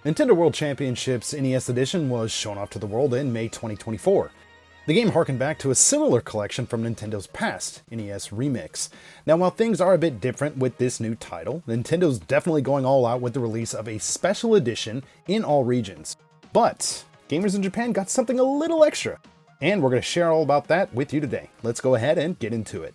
Nintendo World Championships NES Edition was shown off to the world in May 2024. The game harkened back to a similar collection from Nintendo's past NES Remix. Now, while things are a bit different with this new title, Nintendo's definitely going all out with the release of a special edition in all regions. But gamers in Japan got something a little extra, and we're going to share all about that with you today. Let's go ahead and get into it.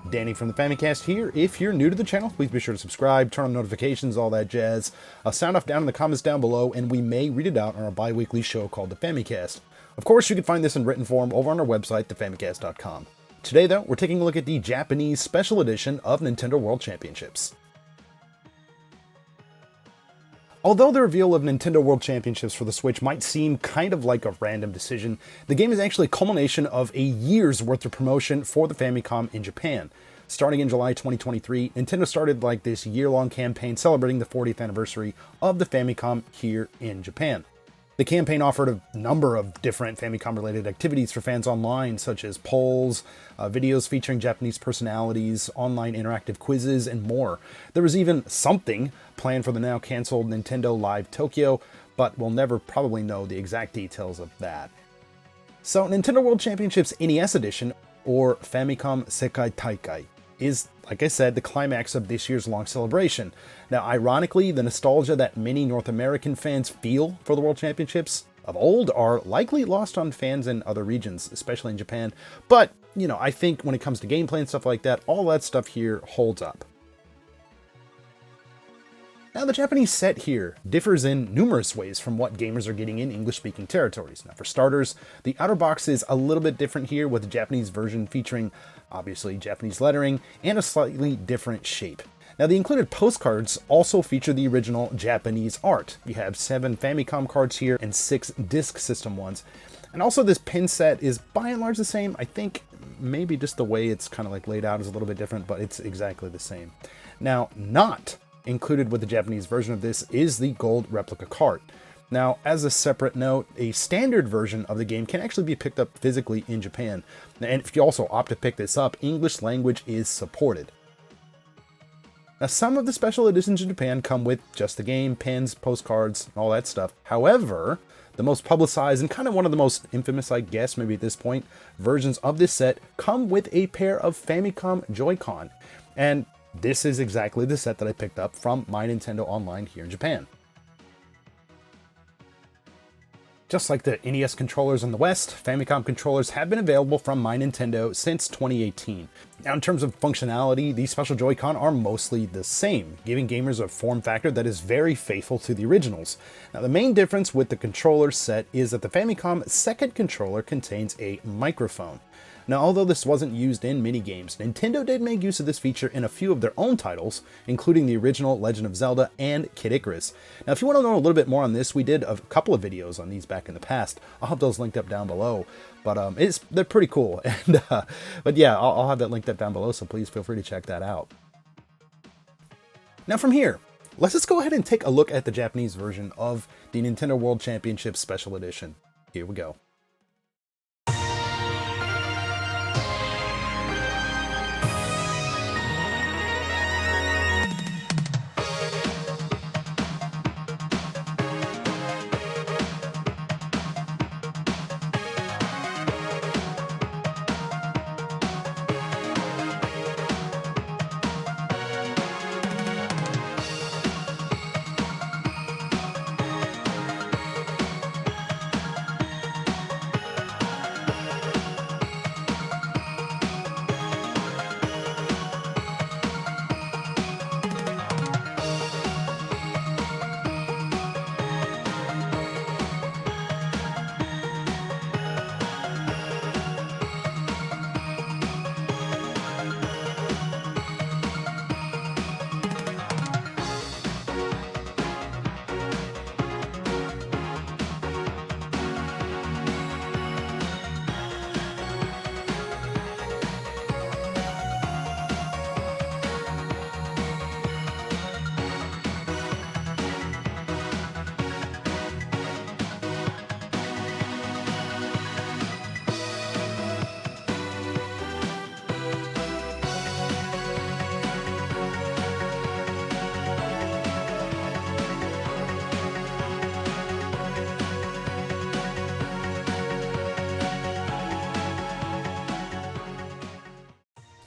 Danny from the Famicast here. If you're new to the channel, please be sure to subscribe, turn on notifications, all that jazz. Sound off down in the comments down below, and we may read it out on our bi-weekly show called the Famicast. Of course, you can find this in written form over on our website, thefamicast.com. Today, though, we're taking a look at the Japanese special edition of Nintendo World Championships. Although the reveal of Nintendo World Championships for the Switch might seem kind of like a random decision, the game is actually a culmination of a year's worth of promotion for the Famicom in Japan. Starting in July 2023, Nintendo started like this year-long campaign celebrating the 40th anniversary of the Famicom here in Japan. The campaign offered a number of different Famicom-related activities for fans online, such as polls, videos featuring Japanese personalities, online interactive quizzes, and more. There was even something planned for the now-canceled Nintendo Live Tokyo, but we'll never probably know the exact details of that. So, Nintendo World Championships NES Edition, or Famicom Sekai Taikai, is, like I said, the climax of this year's long celebration. Now, ironically, the nostalgia that many North American fans feel for the World Championships of old are likely lost on fans in other regions, especially in Japan. But, you know, I think when it comes to gameplay and stuff like that, all that stuff here holds up. Now, the Japanese set here differs in numerous ways from what gamers are getting in English-speaking territories. Now, for starters, the outer box is a little bit different here, with the Japanese version featuring, obviously, Japanese lettering and a slightly different shape. Now, the included postcards also feature the original Japanese art. You have 7 Famicom cards here and 6 disk system ones. And also, this pin set is by and large the same. I think maybe just the way it's kind of like laid out is a little bit different, but it's exactly the same. Now, not included with the Japanese version of this is the gold replica card. Now, as a separate note, a standard version of the game can actually be picked up physically in Japan. And if you also opt to pick this up, English language is supported. Now, some of the special editions in Japan come with just the game, pins, postcards, and all that stuff. However, the most publicized and kind of one of the most infamous, I guess, maybe at this point, versions of this set come with a pair of Famicom Joy-Con. And this is exactly the set that I picked up from My Nintendo Online here in Japan. Just like the NES controllers in the West, Famicom controllers have been available from My Nintendo since 2018. Now, in terms of functionality, these special Joy-Con are mostly the same, giving gamers a form factor that is very faithful to the originals. Now, the main difference with the controller set is that the Famicom second controller contains a microphone. Now, although this wasn't used in many games, Nintendo did make use of this feature in a few of their own titles, including the original Legend of Zelda and Kid Icarus. Now, if you want to know a little bit more on this, we did a couple of videos on these back in the past. I'll have those linked up down below, but they're pretty cool. And but yeah, I'll have that linked up down below, so please feel free to check that out. Now, from here, let's just go ahead and take a look at the Japanese version of the Nintendo World Championship Special Edition. Here we go.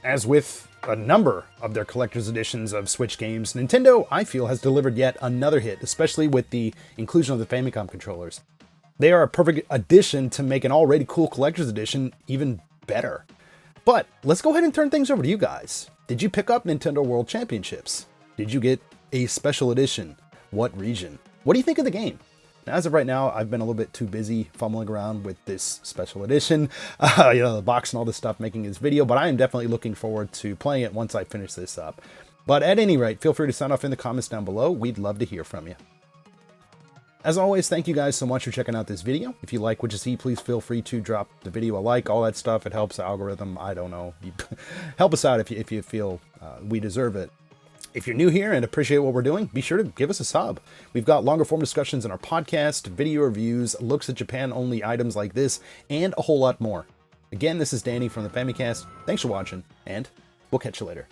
As with a number of their collector's editions of Switch games, Nintendo, I feel, has delivered yet another hit, especially with the inclusion of the Famicom controllers. They are a perfect addition to make an already cool collector's edition even better. But let's go ahead and turn things over to you guys. Did you pick up Nintendo World Championships? Did you get a special edition? What region? What do you think of the game? Now, as of right now, I've been a little bit too busy fumbling around with this special edition, the box and all this stuff, making this video, but I am definitely looking forward to playing it once I finish this up. But at any rate, feel free to sound off in the comments down below. We'd love to hear from you. As always, thank you guys so much for checking out this video. If you like what you see, please feel free to drop the video a like, all that stuff. It helps the algorithm. I don't know. Help us out if you feel we deserve it. If you're new here and appreciate what we're doing, be sure to give us a sub. We've got longer form discussions in our podcast, video reviews, looks at Japan-only items like this, and a whole lot more. Again, this is Danny from the Famicast. Thanks for watching, and we'll catch you later.